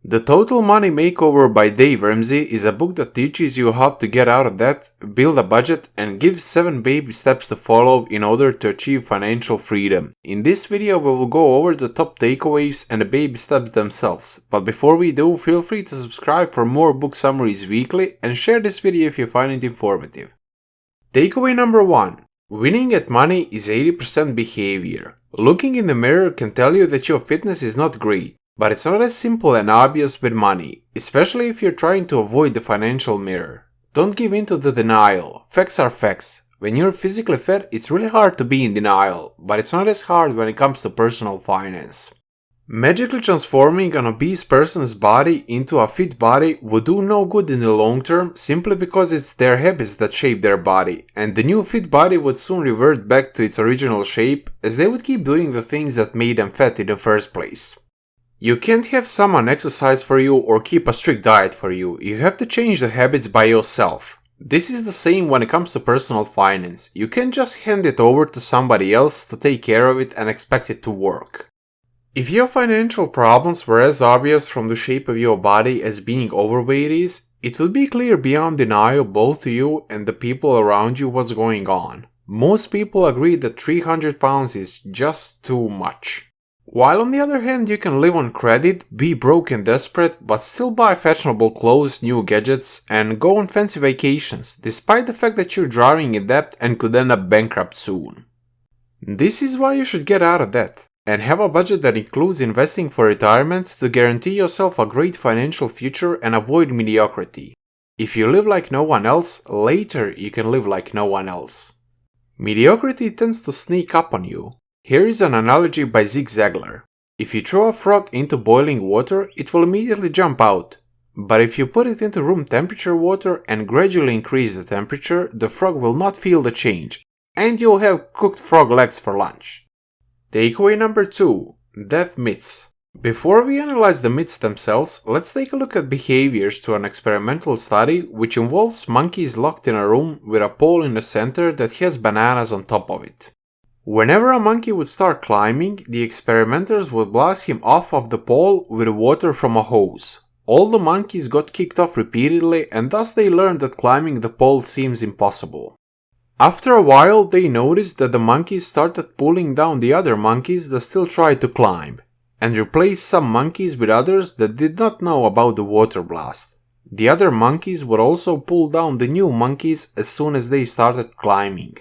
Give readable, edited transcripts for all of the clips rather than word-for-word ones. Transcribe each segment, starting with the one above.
The Total Money Makeover by Dave Ramsey is a book that teaches you how to get out of debt, build a budget, and gives 7 baby steps to follow in order to achieve financial freedom. In this video we will go over the top takeaways and the baby steps themselves, but before we do, feel free to subscribe for more book summaries weekly and share this video if you find it informative. Takeaway number 1. Winning at money is 80% behavior. Looking in the mirror can tell you that your fitness is not great. But it's not as simple and obvious with money, especially if you're trying to avoid the financial mirror. Don't give in to the denial. Facts are facts. When you're physically fit, it's really hard to be in denial, but it's not as hard when it comes to personal finance. Magically transforming an obese person's body into a fit body would do no good in the long term simply because it's their habits that shape their body, and the new fit body would soon revert back to its original shape as they would keep doing the things that made them fat in the first place. You can't have someone exercise for you or keep a strict diet for you. You have to change the habits by yourself. This is the same when it comes to personal finance. You can't just hand it over to somebody else to take care of it and expect it to work. If your financial problems were as obvious from the shape of your body as being overweight is, it will be clear beyond denial both to you and the people around you what's going on. Most people agree that 300 pounds is just too much. While on the other hand you can live on credit, be broke and desperate, but still buy fashionable clothes, new gadgets, and go on fancy vacations, despite the fact that you're drowning in debt and could end up bankrupt soon. This is why you should get out of debt, and have a budget that includes investing for retirement to guarantee yourself a great financial future and avoid mediocrity. If you live like no one else, later you can live like no one else. Mediocrity tends to sneak up on you. Here is an analogy by Zig Ziglar. If you throw a frog into boiling water, it will immediately jump out. But if you put it into room temperature water and gradually increase the temperature, the frog will not feel the change, and you'll have cooked frog legs for lunch. Takeaway number 2. Death myths. Before we analyze the myths themselves, let's take a look at behaviors to an experimental study which involves monkeys locked in a room with a pole in the center that has bananas on top of it. Whenever a monkey would start climbing, the experimenters would blast him off of the pole with water from a hose. All the monkeys got kicked off repeatedly, and thus they learned that climbing the pole seems impossible. After a while, they noticed that the monkeys started pulling down the other monkeys that still tried to climb, and replaced some monkeys with others that did not know about the water blast. The other monkeys would also pull down the new monkeys as soon as they started climbing.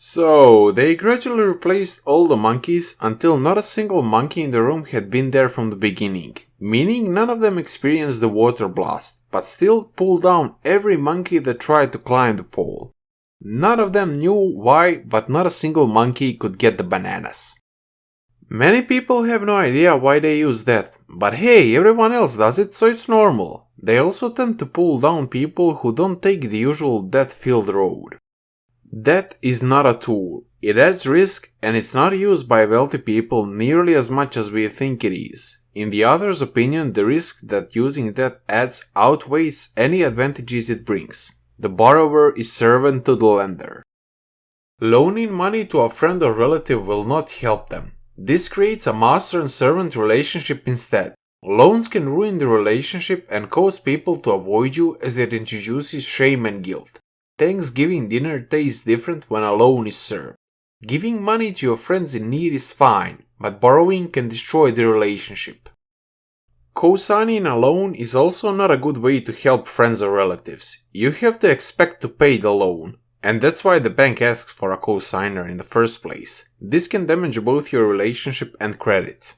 So, they gradually replaced all the monkeys until not a single monkey in the room had been there from the beginning, meaning none of them experienced the water blast, but still pulled down every monkey that tried to climb the pole. None of them knew why, but not a single monkey could get the bananas. Many people have no idea why they use death, but hey, everyone else does it, so it's normal. They also tend to pull down people who don't take the usual death-filled road. Death is not a tool. It adds risk, and it's not used by wealthy people nearly as much as we think it is. In the author's opinion, the risk that using death adds outweighs any advantages it brings. The borrower is servant to the lender. Loaning money to a friend or relative will not help them. This creates a master and servant relationship instead. Loans can ruin the relationship and cause people to avoid you as it introduces shame and guilt. Thanksgiving dinner tastes different when a loan is served. Giving money to your friends in need is fine, but borrowing can destroy the relationship. Co-signing a loan is also not a good way to help friends or relatives. You have to expect to pay the loan, and that's why the bank asks for a co-signer in the first place. This can damage both your relationship and credit.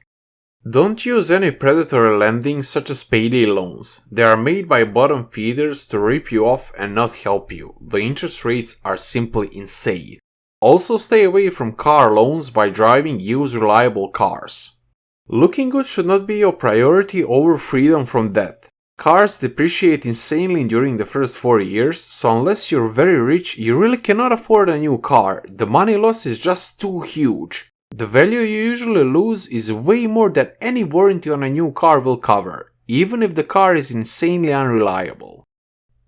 Don't use any predatory lending such as payday loans. They are made by bottom feeders to rip you off and not help you. The interest rates are simply insane. Also stay away from car loans by driving used reliable cars. Looking good should not be your priority over freedom from debt. Cars depreciate insanely during the first 4 years, so unless you're very rich, you really cannot afford a new car. The money loss is just too huge. The value you usually lose is way more than any warranty on a new car will cover, even if the car is insanely unreliable.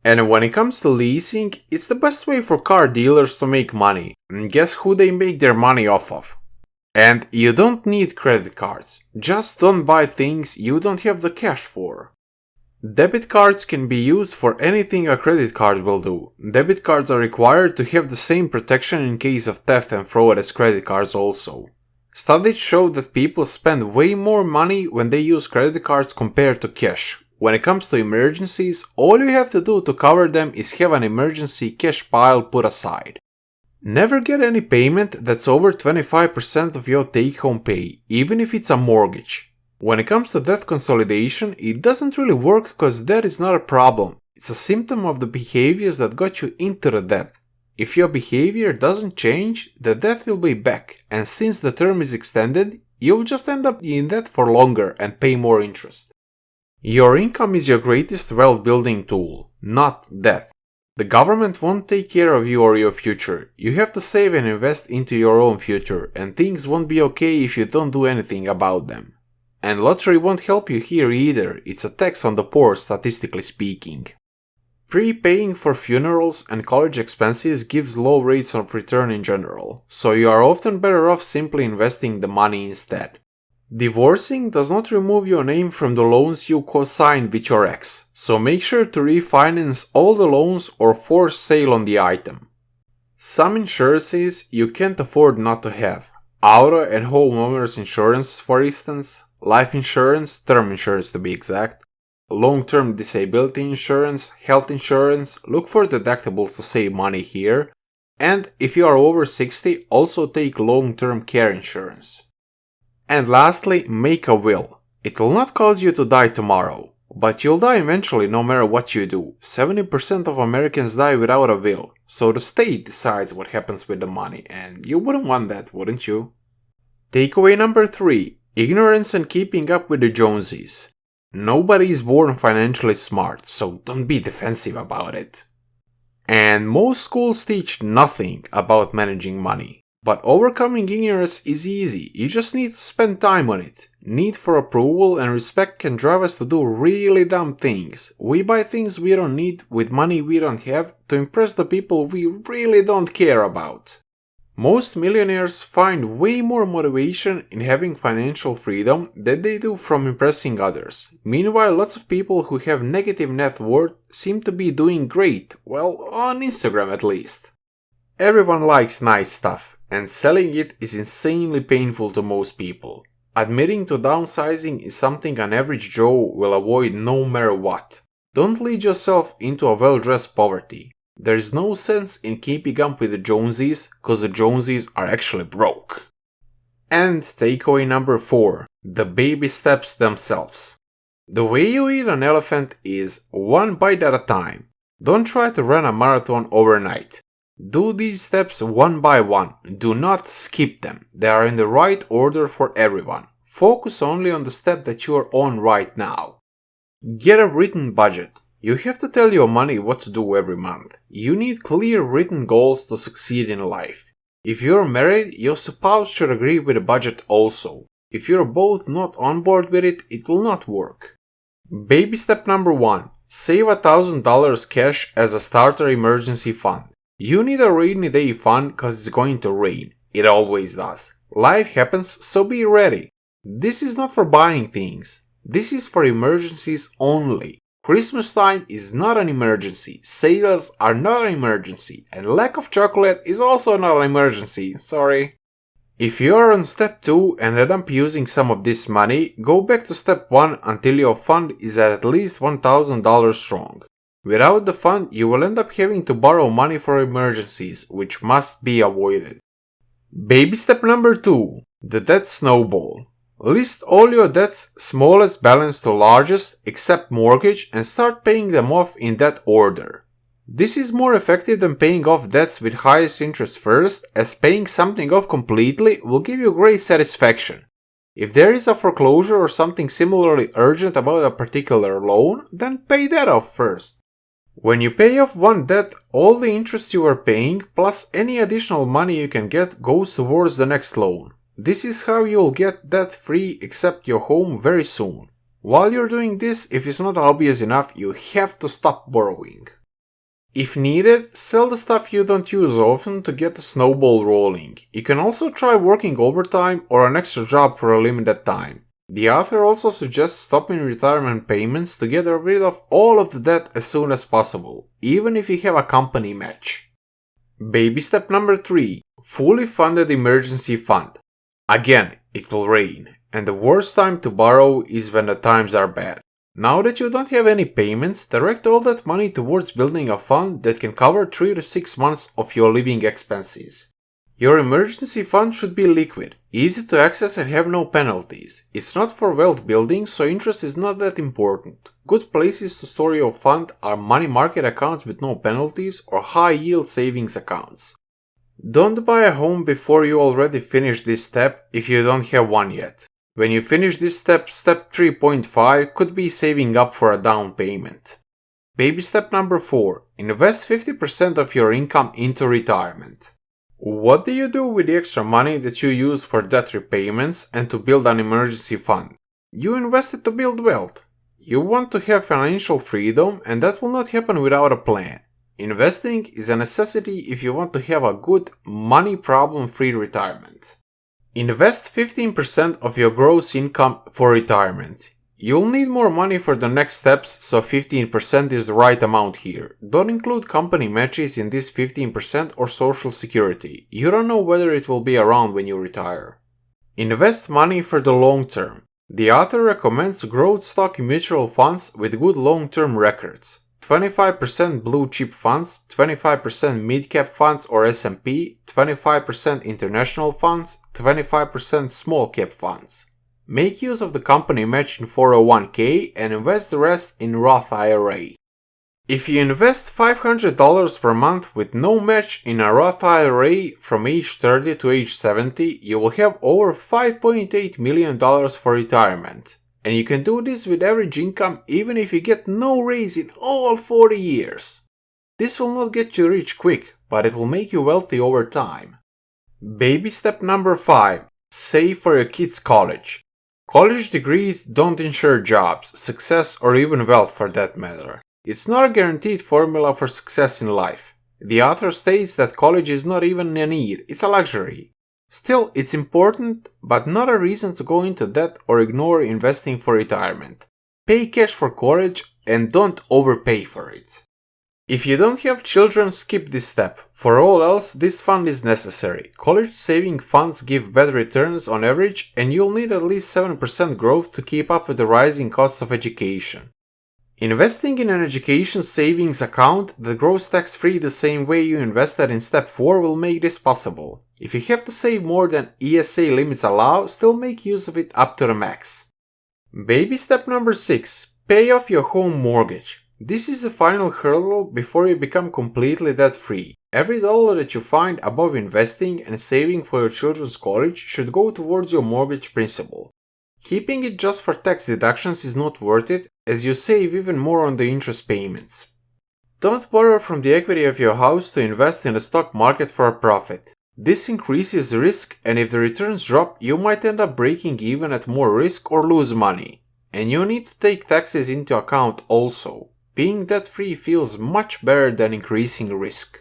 And when it comes to leasing, it's the best way for car dealers to make money. And guess who they make their money off of? And you don't need credit cards. Just don't buy things you don't have the cash for. Debit cards can be used for anything a credit card will do. Debit cards are required to have the same protection in case of theft and fraud as credit cards also. Studies show that people spend way more money when they use credit cards compared to cash. When it comes to emergencies, all you have to do to cover them is have an emergency cash pile put aside. Never get any payment that's over 25% of your take-home pay, even if it's a mortgage. When it comes to debt consolidation, it doesn't really work because debt is not a problem. It's a symptom of the behaviors that got you into the debt. If your behavior doesn't change, the debt will be back, and since the term is extended, you'll just end up in debt for longer and pay more interest. Your income is your greatest wealth building tool, not debt. The government won't take care of you or your future. You have to save and invest into your own future, and things won't be okay if you don't do anything about them. And lottery won't help you here either, it's a tax on the poor statistically speaking. Prepaying for funerals and college expenses gives low rates of return in general, so you are often better off simply investing the money instead. Divorcing does not remove your name from the loans you co-signed with your ex, so make sure to refinance all the loans or force sale on the item. Some insurances you can't afford not to have. Auto and homeowners insurance, for instance, life insurance, term insurance to be exact, long-term disability insurance, health insurance, look for deductibles to save money here, and if you are over 60, also take long-term care insurance. And lastly, make a will. It will not cause you to die tomorrow, but you'll die eventually no matter what you do. 70% of Americans die without a will, so the state decides what happens with the money, and you wouldn't want that, wouldn't you? Takeaway number 3. Ignorance and keeping up with the Joneses. Nobody is born financially smart, so don't be defensive about it. And most schools teach nothing about managing money. But overcoming ignorance is easy, you just need to spend time on it. Need for approval and respect can drive us to do really dumb things. We buy things we don't need with money we don't have to impress the people we really don't care about. Most millionaires find way more motivation in having financial freedom than they do from impressing others. Meanwhile, lots of people who have negative net worth seem to be doing great, well, on Instagram at least. Everyone likes nice stuff, and selling it is insanely painful to most people. Admitting to downsizing is something an average Joe will avoid no matter what. Don't lead yourself into a well-dressed poverty. There is no sense in keeping up with the Joneses, cause the Joneses are actually broke. And takeaway number 4. The baby steps themselves. The way you eat an elephant is one bite at a time. Don't try to run a marathon overnight. Do these steps one by one. Do not skip them. They are in the right order for everyone. Focus only on the step that you are on right now. Get a written budget. You have to tell your money what to do every month. You need clear written goals to succeed in life. If you're married, your spouse should agree with the budget also. If you're both not on board with it, it will not work. Baby step number 1. Save $1,000 cash as a starter emergency fund. You need a rainy day fund cause it's going to rain. It always does. Life happens, so be ready. This is not for buying things. This is for emergencies only. Christmas time is not an emergency, sales are not an emergency, and lack of chocolate is also not an emergency, sorry. If you are on step 2 and end up using some of this money, go back to step 1 until your fund is at least $1,000 strong. Without the fund, you will end up having to borrow money for emergencies, which must be avoided. Baby step number 2. The debt snowball. List all your debts, smallest balance to largest, except mortgage, and start paying them off in that order. This is more effective than paying off debts with highest interest first, as paying something off completely will give you great satisfaction. If there is a foreclosure or something similarly urgent about a particular loan, then pay that off first. When you pay off one debt, all the interest you are paying, plus any additional money you can get, goes towards the next loan. This is how you'll get debt-free except your home very soon. While you're doing this, if it's not obvious enough, you have to stop borrowing. If needed, sell the stuff you don't use often to get the snowball rolling. You can also try working overtime or an extra job for a limited time. The author also suggests stopping retirement payments to get rid of all of the debt as soon as possible, even if you have a company match. Baby step number 3. Fully funded emergency fund. Again, it will rain, and the worst time to borrow is when the times are bad. Now that you don't have any payments, direct all that money towards building a fund that can cover 3 to 6 months of your living expenses. Your emergency fund should be liquid, easy to access and have no penalties. It's not for wealth building, so interest is not that important. Good places to store your fund are money market accounts with no penalties or high yield savings accounts. Don't buy a home before you already finish this step if you don't have one yet. When you finish this step 3.5 could be saving up for a down payment. Baby step number 4. Invest 50% of your income into retirement. What do you do with the extra money that you use for debt repayments and to build an emergency fund? You invest it to build wealth. You want to have financial freedom, and that will not happen without a plan. Investing is a necessity if you want to have a good, money problem-free retirement. Invest 15% of your gross income for retirement. You'll need more money for the next steps, so 15% is the right amount here. Don't include company matches in this 15% or social security. You don't know whether it will be around when you retire. Invest money for the long term. The author recommends growth stock mutual funds with good long-term records. 25% blue chip funds, 25% mid-cap funds or S&P, 25% international funds, 25% small cap funds. Make use of the company match in 401k and invest the rest in Roth IRA. If you invest $500 per month with no match in a Roth IRA from age 30 to age 70, you will have over $5.8 million for retirement. And you can do this with average income even if you get no raise in all 40 years. This will not get you rich quick, but it will make you wealthy over time. Baby step number 5. Save for your kids' college. College degrees don't ensure jobs, success, or even wealth for that matter. It's not a guaranteed formula for success in life. The author states that college is not even a need, it's a luxury. Still, it's important, but not a reason to go into debt or ignore investing for retirement. Pay cash for college and don't overpay for it. If you don't have children, skip this step. For all else, this fund is necessary. College saving funds give better returns on average, and you'll need at least 7% growth to keep up with the rising costs of education. Investing in an education savings account that grows tax-free the same way you invested in step 4 will make this possible. If you have to save more than ESA limits allow, still make use of it up to the max. Baby step number 6. Pay off your home mortgage. This is the final hurdle before you become completely debt-free. Every dollar that you find above investing and saving for your children's college should go towards your mortgage principal. Keeping it just for tax deductions is not worth it, as you save even more on the interest payments. Don't borrow from the equity of your house to invest in the stock market for a profit. This increases the risk, and if the returns drop, you might end up breaking even at more risk or lose money. And you need to take taxes into account also. Being debt-free feels much better than increasing risk.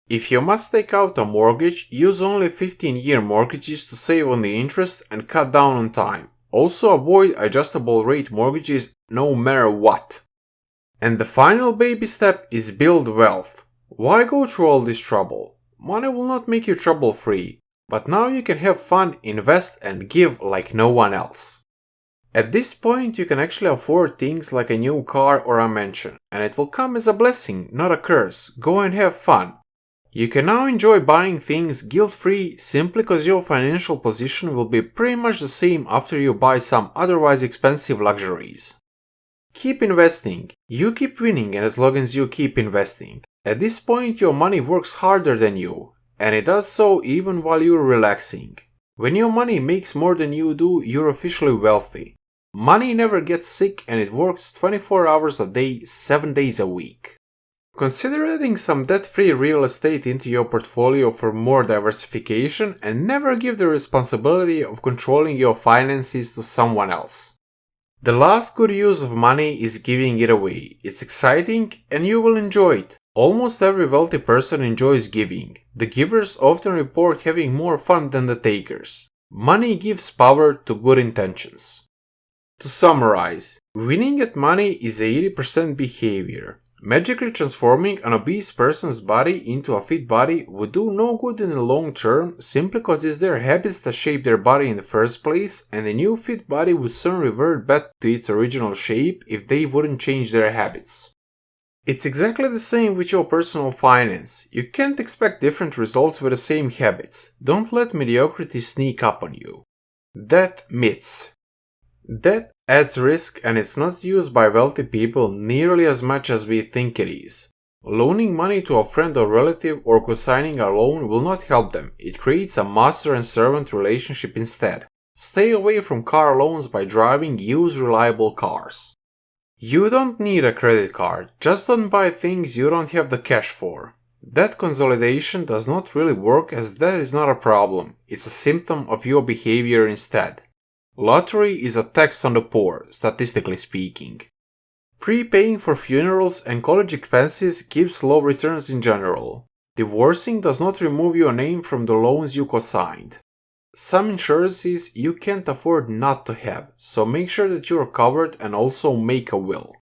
If you must take out a mortgage, use only 15-year mortgages to save on the interest and cut down on time. Also avoid adjustable rate mortgages no matter what. And the final baby step is build wealth. Why go through all this trouble? Money will not make you trouble-free, but now you can have fun, invest and give like no one else. At this point you can actually afford things like a new car or a mansion, and it will come as a blessing, not a curse. Go and have fun. You can now enjoy buying things guilt-free simply because your financial position will be pretty much the same after you buy some otherwise expensive luxuries. Keep investing. You keep winning as long as you keep investing. At this point your money works harder than you, and it does so even while you're relaxing. When your money makes more than you do, you're officially wealthy. Money never gets sick and it works 24 hours a day, 7 days a week. Consider adding some debt-free real estate into your portfolio for more diversification, and never give the responsibility of controlling your finances to someone else. The last good use of money is giving it away. It's exciting and you will enjoy it. Almost every wealthy person enjoys giving. The givers often report having more fun than the takers. Money gives power to good intentions. To summarize, winning at money is 80% behavior. Magically transforming an obese person's body into a fit body would do no good in the long term simply because it's their habits that shape their body in the first place, and the new fit body would soon revert back to its original shape if they wouldn't change their habits. It's exactly the same with your personal finance. You can't expect different results with the same habits. Don't let mediocrity sneak up on you. Debt myths. Debt adds risk and it's not used by wealthy people nearly as much as we think it is. Loaning money to a friend or relative or co-signing a loan will not help them. It creates a master and servant relationship instead. Stay away from car loans by driving used reliable cars. You don't need a credit card, just don't buy things you don't have the cash for. Debt consolidation does not really work as that is not a problem, it's a symptom of your behavior instead. Lottery is a tax on the poor, statistically speaking. Prepaying for funerals and college expenses gives low returns in general. Divorcing does not remove your name from the loans you co-signed. Some insurances you can't afford not to have, so make sure that you are covered and also make a will.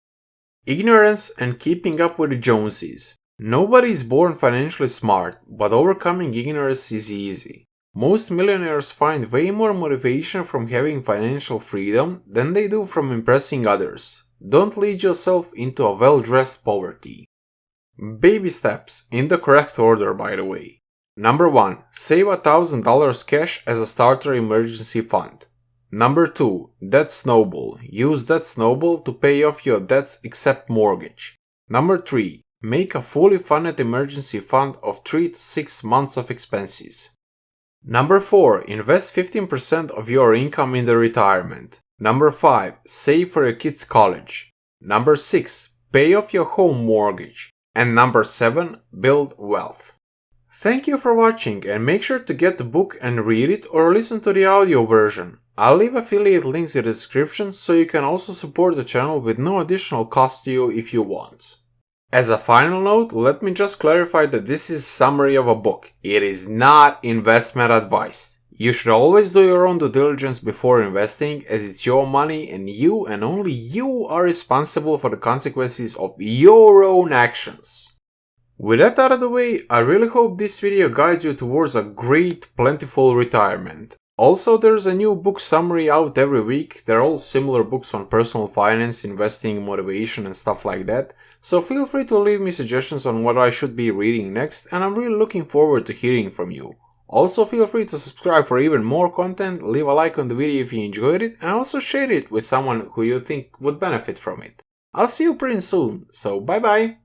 Ignorance and keeping up with the Joneses. Nobody is born financially smart, but overcoming ignorance is easy. Most millionaires find way more motivation from having financial freedom than they do from impressing others. Don't lead yourself into a well-dressed poverty. Baby steps, in the correct order by the way. Number 1. Save $1,000 cash as a starter emergency fund. Number 2. Debt snowball. Use debt snowball to pay off your debts except mortgage. Number 3. Make a fully funded emergency fund of 3 to 6 months of expenses. Number 4. Invest 15% of your income in the retirement. Number 5. Save for your kids' college. Number 6. Pay off your home mortgage. And number 7. Build wealth. Thank you for watching and make sure to get the book and read it or listen to the audio version. I'll leave affiliate links in the description so you can also support the channel with no additional cost to you if you want. As a final note, let me just clarify that this is a summary of a book. It is not investment advice. You should always do your own due diligence before investing as it's your money and you and only you are responsible for the consequences of your own actions. With that out of the way, I really hope this video guides you towards a great, plentiful retirement. Also, there's a new book summary out every week. They're all similar books on personal finance, investing, motivation and stuff like that. So feel free to leave me suggestions on what I should be reading next, and I'm really looking forward to hearing from you. Also feel free to subscribe for even more content, leave a like on the video if you enjoyed it, and also share it with someone who you think would benefit from it. I'll see you pretty soon, so bye bye!